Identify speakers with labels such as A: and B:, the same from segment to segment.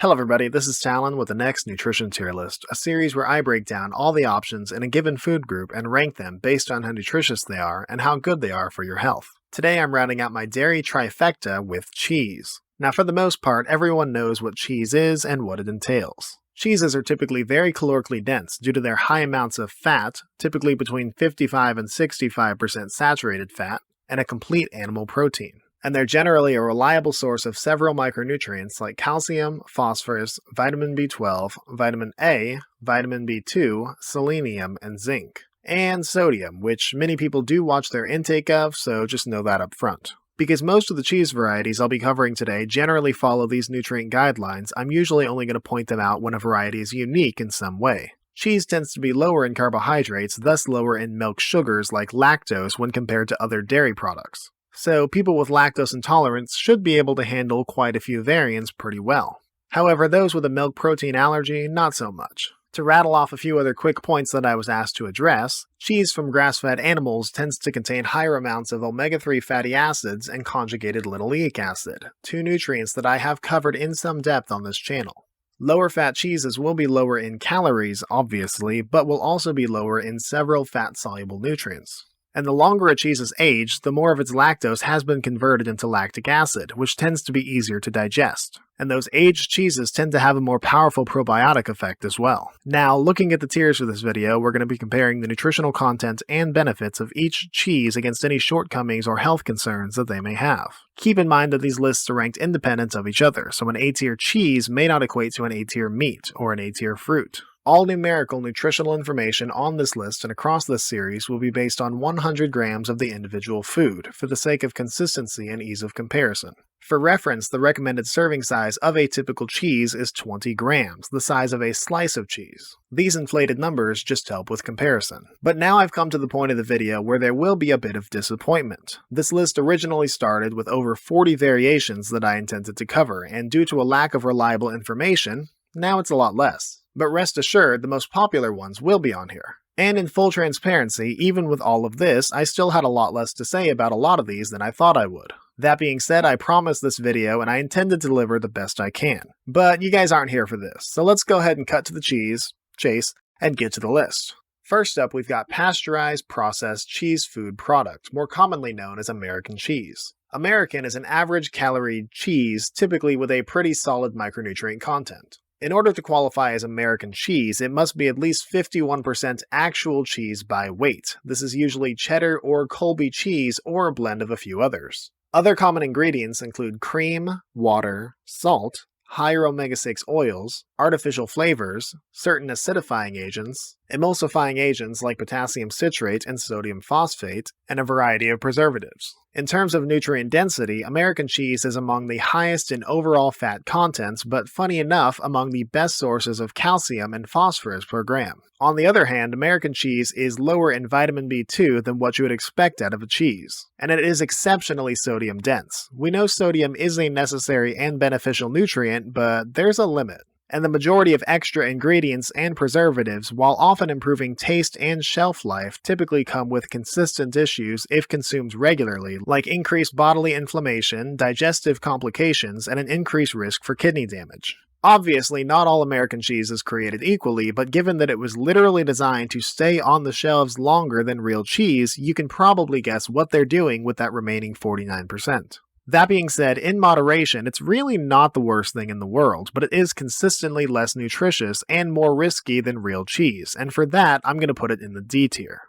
A: Hello everybody, this is Talon with the next Nutrition Tier List, a series where I break down all the options in a given food group and rank them based on how nutritious they are and how good they are for your health. Today I'm rounding out my dairy trifecta with cheese. Now for the most part, everyone knows what cheese is and what it entails. Cheeses are typically very calorically dense due to their high amounts of fat, typically between 55 and 65% saturated fat, and a complete animal protein. And they're generally a reliable source of several micronutrients like calcium, phosphorus, vitamin B12, vitamin A, vitamin B2, selenium, and zinc. And sodium, which many people do watch their intake of, so just know that up front. Because most of the cheese varieties I'll be covering today generally follow these nutrient guidelines, I'm usually only going to point them out when a variety is unique in some way. Cheese tends to be lower in carbohydrates, thus lower in milk sugars like lactose when compared to other dairy products. So people with lactose intolerance should be able to handle quite a few variants pretty well. However, those with a milk protein allergy, not so much. To rattle off a few other quick points that I was asked to address, cheese from grass-fed animals tends to contain higher amounts of omega-3 fatty acids and conjugated linoleic acid, two nutrients that I have covered in some depth on this channel. Lower fat cheeses will be lower in calories, obviously, but will also be lower in several fat-soluble nutrients. And the longer a cheese is aged, the more of its lactose has been converted into lactic acid, which tends to be easier to digest. And those aged cheeses tend to have a more powerful probiotic effect as well. Now, looking at the tiers for this video, we're going to be comparing the nutritional content and benefits of each cheese against any shortcomings or health concerns that they may have. Keep in mind that these lists are ranked independent of each other, so an A-tier cheese may not equate to an A-tier meat or an A-tier fruit. All numerical nutritional information on this list and across this series will be based on 100 grams of the individual food, for the sake of consistency and ease of comparison. For reference, the recommended serving size of a typical cheese is 20 grams, the size of a slice of cheese. These inflated numbers just help with comparison. But now I've come to the point of the video where there will be a bit of disappointment. This list originally started with over 40 variations that I intended to cover, and due to a lack of reliable information, now it's a lot less. But rest assured, the most popular ones will be on here. And in full transparency, even with all of this, I still had a lot less to say about a lot of these than I thought I would. That being said, I promised this video and I intend to deliver the best I can. But you guys aren't here for this, so let's go ahead and cut to the chase, and get to the list. First up, we've got pasteurized processed cheese food product, more commonly known as American cheese. American is an average calorie cheese, typically with a pretty solid micronutrient content. In order to qualify as American cheese, it must be at least 51% actual cheese by weight. This is usually cheddar or Colby cheese or a blend of a few others. Other common ingredients include cream, water, salt, higher omega-6 oils, artificial flavors, certain acidifying agents, emulsifying agents like potassium citrate and sodium phosphate, and a variety of preservatives. In terms of nutrient density, American cheese is among the highest in overall fat contents, but funny enough, among the best sources of calcium and phosphorus per gram. On the other hand, American cheese is lower in vitamin B2 than what you would expect out of a cheese, and it is exceptionally sodium dense. We know sodium is a necessary and beneficial nutrient, but there's a limit. And the majority of extra ingredients and preservatives, while often improving taste and shelf life, typically come with consistent issues if consumed regularly, like increased bodily inflammation, digestive complications, and an increased risk for kidney damage. Obviously, not all American cheese is created equally, but given that it was literally designed to stay on the shelves longer than real cheese, you can probably guess what they're doing with that remaining 49%. That being said, in moderation, it's really not the worst thing in the world, but it is consistently less nutritious and more risky than real cheese, and for that, I'm going to put it in the D tier.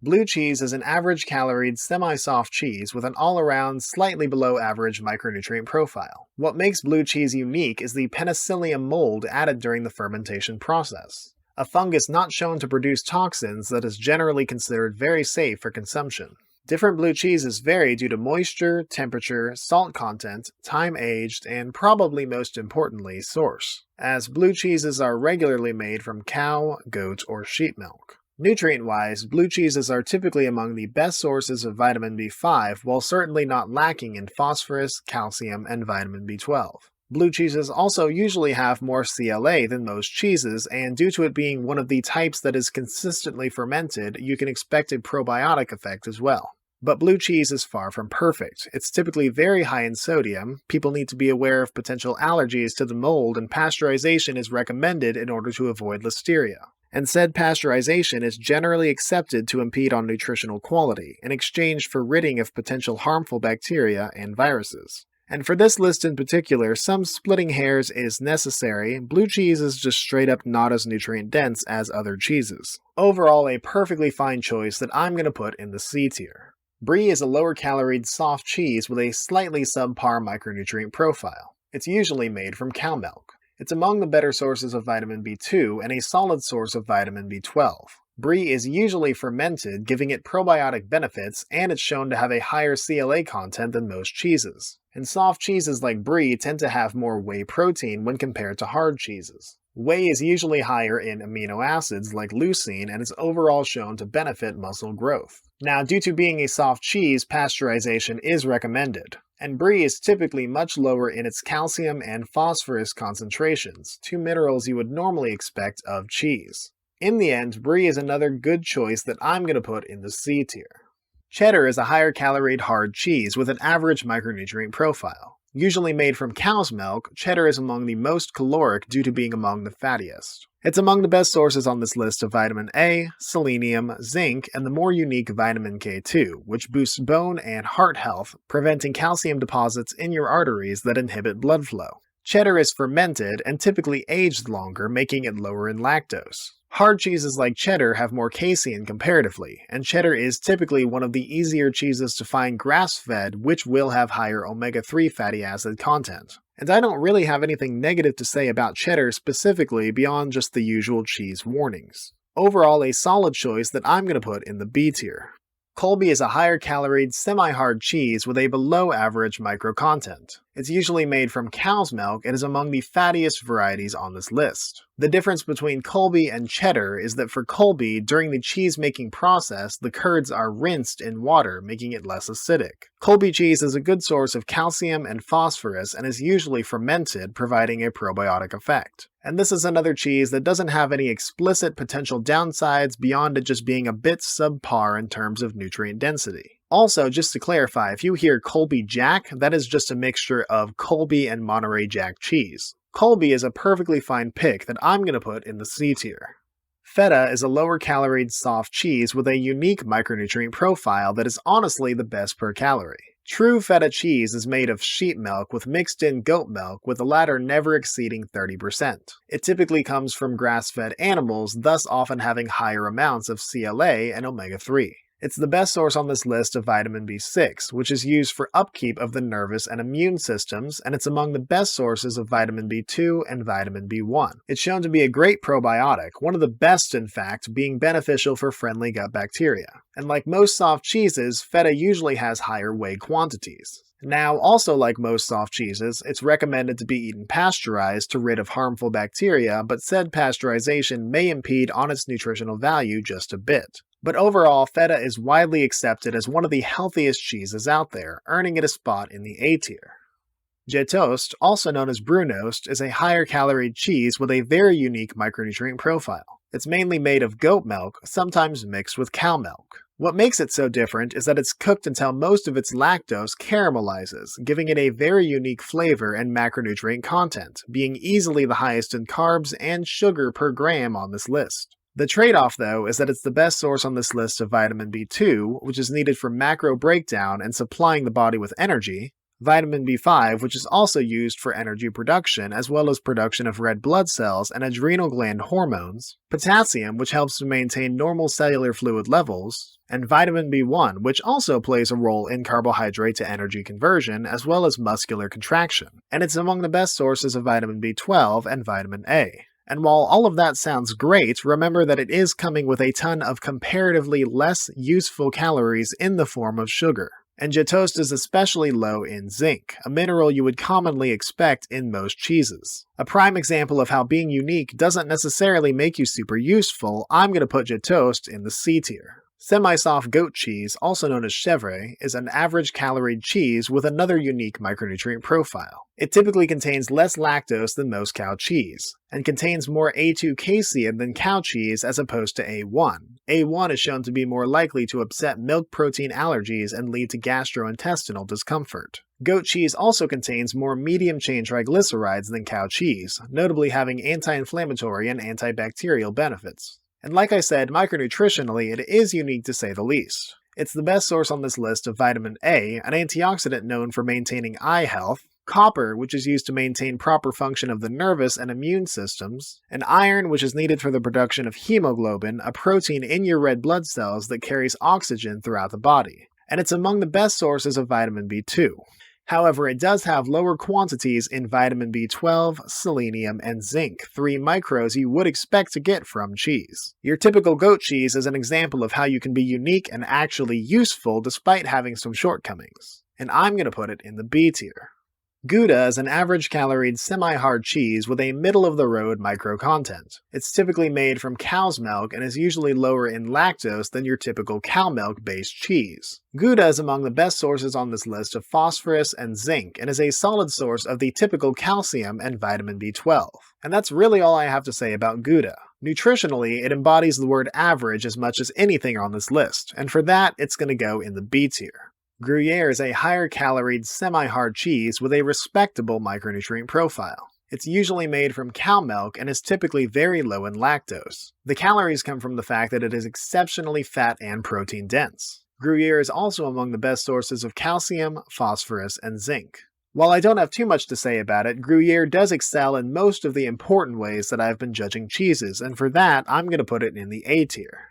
A: Blue cheese is an average-caloried, semi-soft cheese with an all-around, slightly below average micronutrient profile. What makes blue cheese unique is the penicillium mold added during the fermentation process, a fungus not shown to produce toxins that is generally considered very safe for consumption. Different blue cheeses vary due to moisture, temperature, salt content, time aged, and probably most importantly, source, as blue cheeses are regularly made from cow, goat, or sheep milk. Nutrient-wise, blue cheeses are typically among the best sources of vitamin B5, while certainly not lacking in phosphorus, calcium, and vitamin B12. Blue cheeses also usually have more CLA than most cheeses, and due to it being one of the types that is consistently fermented, you can expect a probiotic effect as well. But blue cheese is far from perfect. It's typically very high in sodium, people need to be aware of potential allergies to the mold, and pasteurization is recommended in order to avoid listeria. And said pasteurization is generally accepted to impede on nutritional quality, in exchange for ridding of potential harmful bacteria and viruses. And for this list in particular, some splitting hairs is necessary. Blue cheese is just straight up not as nutrient dense as other cheeses. Overall, a perfectly fine choice that I'm going to put in the C tier. Brie is a lower caloried soft cheese with a slightly subpar micronutrient profile. It's usually made from cow milk. It's among the better sources of vitamin B2 and a solid source of vitamin B12. Brie is usually fermented, giving it probiotic benefits, and it's shown to have a higher CLA content than most cheeses. And soft cheeses like Brie tend to have more whey protein when compared to hard cheeses. Whey is usually higher in amino acids like leucine and is overall shown to benefit muscle growth. Now, due to being a soft cheese, pasteurization is recommended. And Brie is typically much lower in its calcium and phosphorus concentrations, two minerals you would normally expect of cheese. In the end, Brie is another good choice that I'm going to put in the C tier. Cheddar is a higher caloried hard cheese with an average micronutrient profile. Usually made from cow's milk, cheddar is among the most caloric due to being among the fattiest. It's among the best sources on this list of vitamin A, selenium, zinc, and the more unique vitamin K2, which boosts bone and heart health, preventing calcium deposits in your arteries that inhibit blood flow. Cheddar is fermented and typically aged longer, making it lower in lactose. Hard cheeses like cheddar have more casein comparatively, and cheddar is typically one of the easier cheeses to find grass-fed, which will have higher omega-3 fatty acid content. And I don't really have anything negative to say about cheddar specifically beyond just the usual cheese warnings. Overall, a solid choice that I'm going to put in the B tier. Colby is a higher caloried, semi-hard cheese with a below-average micro content. It's usually made from cow's milk and is among the fattiest varieties on this list. The difference between Colby and cheddar is that for Colby, during the cheese-making process, the curds are rinsed in water, making it less acidic. Colby cheese is a good source of calcium and phosphorus and is usually fermented, providing a probiotic effect. And this is another cheese that doesn't have any explicit potential downsides beyond it just being a bit subpar in terms of nutrient density. Also, just to clarify, if you hear Colby Jack, that is just a mixture of Colby and Monterey Jack cheese. Colby is a perfectly fine pick that I'm going to put in the C tier. Feta is a lower caloried soft cheese with a unique micronutrient profile that is honestly the best per calorie. True feta cheese is made of sheep milk with mixed-in goat milk, with the latter never exceeding 30%. It typically comes from grass-fed animals, thus often having higher amounts of CLA and omega-3. It's the best source on this list of vitamin B6, which is used for upkeep of the nervous and immune systems, and it's among the best sources of vitamin B2 and vitamin B1. It's shown to be a great probiotic, one of the best in fact, being beneficial for friendly gut bacteria. And like most soft cheeses, feta usually has higher whey quantities. Now, also like most soft cheeses, it's recommended to be eaten pasteurized to rid of harmful bacteria, but said pasteurization may impede on its nutritional value just a bit. But overall, feta is widely accepted as one of the healthiest cheeses out there, earning it a spot in the A tier. Gjetost, also known as Brunost, is a higher caloried cheese with a very unique micronutrient profile. It's mainly made of goat milk, sometimes mixed with cow milk. What makes it so different is that it's cooked until most of its lactose caramelizes, giving it a very unique flavor and macronutrient content, being easily the highest in carbs and sugar per gram on this list. The trade-off, though, is that it's the best source on this list of vitamin B2, which is needed for macro breakdown and supplying the body with energy, vitamin B5, which is also used for energy production as well as production of red blood cells and adrenal gland hormones, potassium, which helps to maintain normal cellular fluid levels, and vitamin B1, which also plays a role in carbohydrate to energy conversion as well as muscular contraction, and it's among the best sources of vitamin B12 and vitamin A. And while all of that sounds great, remember that it is coming with a ton of comparatively less useful calories in the form of sugar. And Gjetost is especially low in zinc, a mineral you would commonly expect in most cheeses. A prime example of how being unique doesn't necessarily make you super useful, I'm going to put Gjetost in the C tier. Semi-soft goat cheese, also known as chèvre, is an average-caloried cheese with another unique micronutrient profile. It typically contains less lactose than most cow cheese, and contains more A2 casein than cow cheese as opposed to A1. A1 is shown to be more likely to upset milk protein allergies and lead to gastrointestinal discomfort. Goat cheese also contains more medium-chain triglycerides than cow cheese, notably having anti-inflammatory and antibacterial benefits. And like I said, micronutritionally, it is unique to say the least. It's the best source on this list of vitamin A, an antioxidant known for maintaining eye health, copper, which is used to maintain proper function of the nervous and immune systems, and iron, which is needed for the production of hemoglobin, a protein in your red blood cells that carries oxygen throughout the body. And it's among the best sources of vitamin B2. However, it does have lower quantities in vitamin B12, selenium, and zinc, 3 micros you would expect to get from cheese. Your typical goat cheese is an example of how you can be unique and actually useful despite having some shortcomings. And I'm going to put it in the B tier. Gouda is an average-caloried semi-hard cheese with a middle-of-the-road micro content. It's typically made from cow's milk and is usually lower in lactose than your typical cow milk-based cheese. Gouda is among the best sources on this list of phosphorus and zinc and is a solid source of the typical calcium and vitamin B12. And that's really all I have to say about Gouda. Nutritionally, it embodies the word average as much as anything on this list, and for that, it's going to go in the B tier. Gruyere is a higher-caloried, semi-hard cheese with a respectable micronutrient profile. It's usually made from cow milk and is typically very low in lactose. The calories come from the fact that it is exceptionally fat and protein-dense. Gruyere is also among the best sources of calcium, phosphorus, and zinc. While I don't have too much to say about it, Gruyere does excel in most of the important ways that I've been judging cheeses, and for that, I'm going to put it in the A tier.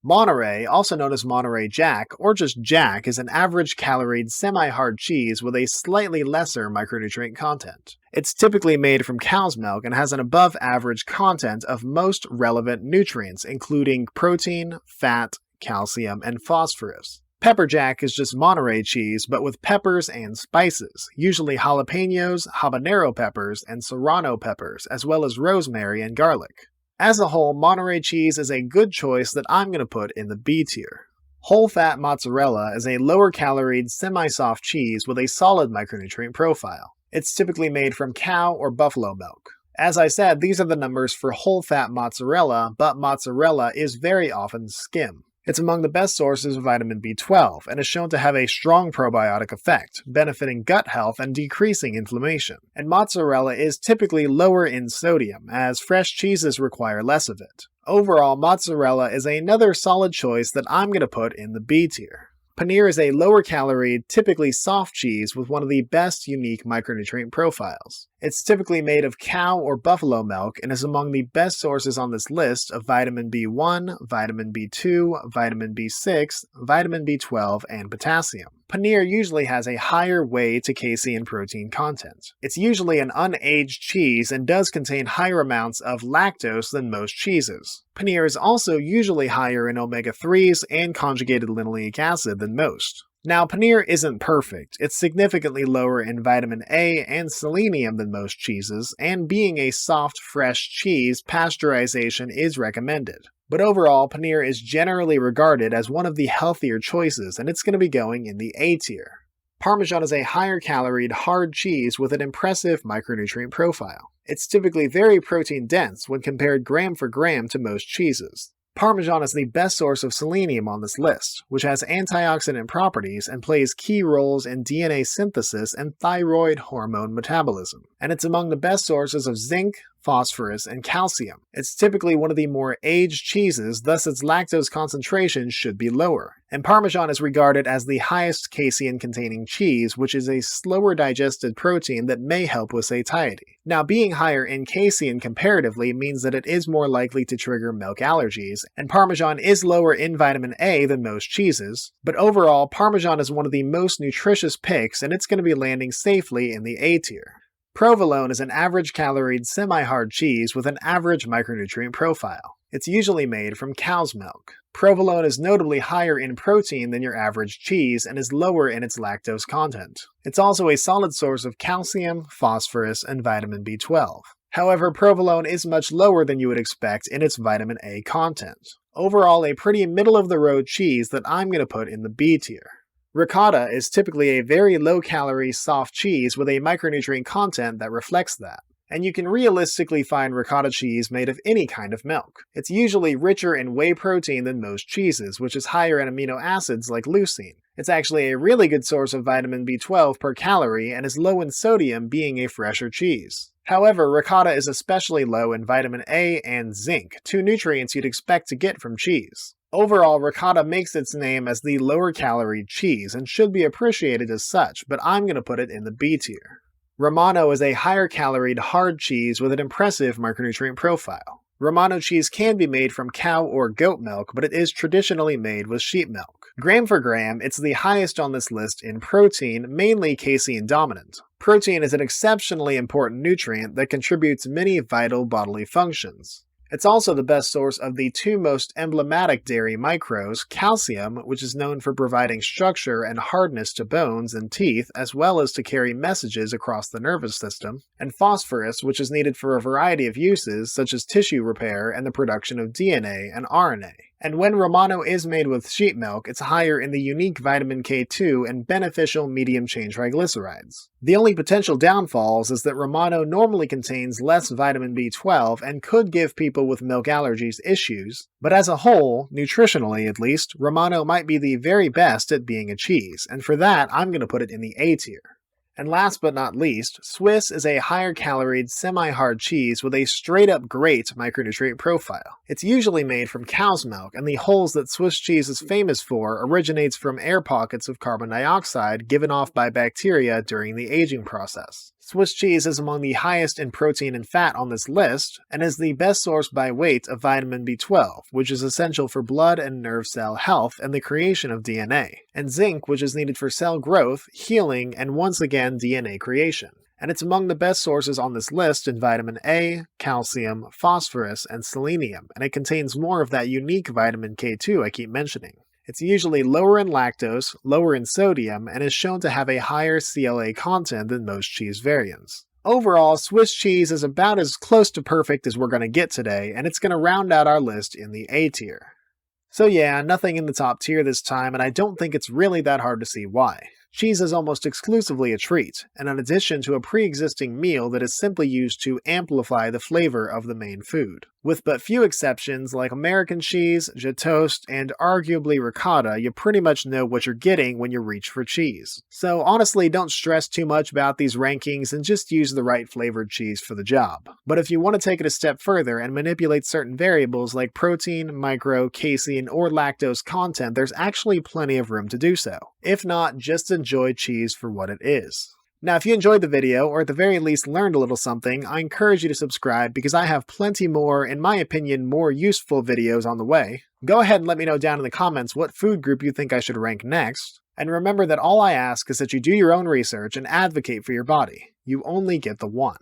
A: Monterey, also known as Monterey Jack, or just Jack, is an average-caloried semi-hard cheese with a slightly lesser micronutrient content. It's typically made from cow's milk and has an above-average content of most relevant nutrients, including protein, fat, calcium, and phosphorus. Pepper Jack is just Monterey cheese, but with peppers and spices, usually jalapenos, habanero peppers, and serrano peppers, as well as rosemary and garlic. As a whole, Monterey cheese is a good choice that I'm going to put in the B tier. Whole-fat mozzarella is a lower-caloried, semi-soft cheese with a solid micronutrient profile. It's typically made from cow or buffalo milk. As I said, these are the numbers for whole-fat mozzarella, but mozzarella is very often skim. It's among the best sources of vitamin B12 and is shown to have a strong probiotic effect, benefiting gut health and decreasing inflammation. And mozzarella is typically lower in sodium, as fresh cheeses require less of it. Overall, mozzarella is another solid choice that I'm going to put in the B tier. Paneer is a lower-calorie, typically soft cheese with one of the best unique micronutrient profiles. It's typically made of cow or buffalo milk and is among the best sources on this list of vitamin B1, vitamin B2, vitamin B6, vitamin B12, and potassium. Paneer usually has a higher whey to casein protein content. It's usually an unaged cheese and does contain higher amounts of lactose than most cheeses. Paneer is also usually higher in omega-3s and conjugated linoleic acid than most. Now, paneer isn't perfect. It's significantly lower in vitamin A and selenium than most cheeses, and being a soft, fresh cheese, pasteurization is recommended. But overall, paneer is generally regarded as one of the healthier choices, and it's going to be going in the A tier. Parmesan is a higher-caloried, hard cheese with an impressive micronutrient profile. It's typically very protein-dense when compared gram for gram to most cheeses. Parmesan is the best source of selenium on this list, which has antioxidant properties and plays key roles in DNA synthesis and thyroid hormone metabolism. And it's among the best sources of zinc, phosphorus, and calcium. It's typically one of the more aged cheeses, thus its lactose concentration should be lower. And Parmesan is regarded as the highest casein-containing cheese, which is a slower digested protein that may help with satiety. Now, being higher in casein comparatively means that it is more likely to trigger milk allergies, and Parmesan is lower in vitamin A than most cheeses, but overall, Parmesan is one of the most nutritious picks, and it's going to be landing safely in the A tier. Provolone is an average-caloried, semi-hard cheese with an average micronutrient profile. It's usually made from cow's milk. Provolone is notably higher in protein than your average cheese and is lower in its lactose content. It's also a solid source of calcium, phosphorus, and vitamin B12. However, provolone is much lower than you would expect in its vitamin A content. Overall, a pretty middle-of-the-road cheese that I'm going to put in the B tier. Ricotta is typically a very low-calorie, soft cheese with a micronutrient content that reflects that. And you can realistically find ricotta cheese made of any kind of milk. It's usually richer in whey protein than most cheeses, which is higher in amino acids like leucine. It's actually a really good source of vitamin B12 per calorie and is low in sodium, being a fresher cheese. However, ricotta is especially low in vitamin A and zinc, two nutrients you'd expect to get from cheese. Overall, ricotta makes its name as the lower-calorie cheese and should be appreciated as such, but I'm going to put it in the B tier. Romano is a higher-caloried hard cheese with an impressive micronutrient profile. Romano cheese can be made from cow or goat milk, but it is traditionally made with sheep milk. Gram for gram, it's the highest on this list in protein, mainly casein dominant. Protein is an exceptionally important nutrient that contributes many vital bodily functions. It's also the best source of the two most emblematic dairy micros, calcium, which is known for providing structure and hardness to bones and teeth, as well as to carry messages across the nervous system, and phosphorus, which is needed for a variety of uses, such as tissue repair and the production of DNA and RNA. And when Romano is made with sheep milk, it's higher in the unique vitamin K2 and beneficial medium-chain triglycerides. The only potential downfalls is that Romano normally contains less vitamin B12 and could give people with milk allergies issues, but as a whole, nutritionally at least, Romano might be the very best at being a cheese, and for that, I'm going to put it in the A tier. And last but not least, Swiss is a higher-caloried, semi-hard cheese with a straight-up great micronutrient profile. It's usually made from cow's milk, and the holes that Swiss cheese is famous for originates from air pockets of carbon dioxide given off by bacteria during the aging process. Swiss cheese is among the highest in protein and fat on this list, and is the best source by weight of vitamin B12, which is essential for blood and nerve cell health and the creation of DNA, and zinc, which is needed for cell growth, healing, and once again DNA creation. And it's among the best sources on this list in vitamin A, calcium, phosphorus, and selenium, and it contains more of that unique vitamin K2 I keep mentioning. It's usually lower in lactose, lower in sodium, and is shown to have a higher CLA content than most cheese variants. Overall, Swiss cheese is about as close to perfect as we're going to get today, and it's going to round out our list in the A tier. So yeah, nothing in the top tier this time, and I don't think it's really that hard to see why. Cheese is almost exclusively a treat, and an addition to a pre-existing meal that is simply used to amplify the flavor of the main food. With but few exceptions like American cheese, Gjetost, and arguably ricotta, you pretty much know what you're getting when you reach for cheese. So honestly, don't stress too much about these rankings and just use the right flavored cheese for the job. But if you want to take it a step further and manipulate certain variables like protein, micro, casein, or lactose content, there's actually plenty of room to do so. If not, just enjoy cheese for what it is. Now, if you enjoyed the video, or at the very least learned a little something, I encourage you to subscribe because I have plenty more, in my opinion, more useful videos on the way. Go ahead and let me know down in the comments what food group you think I should rank next. And remember that all I ask is that you do your own research and advocate for your body. You only get the one.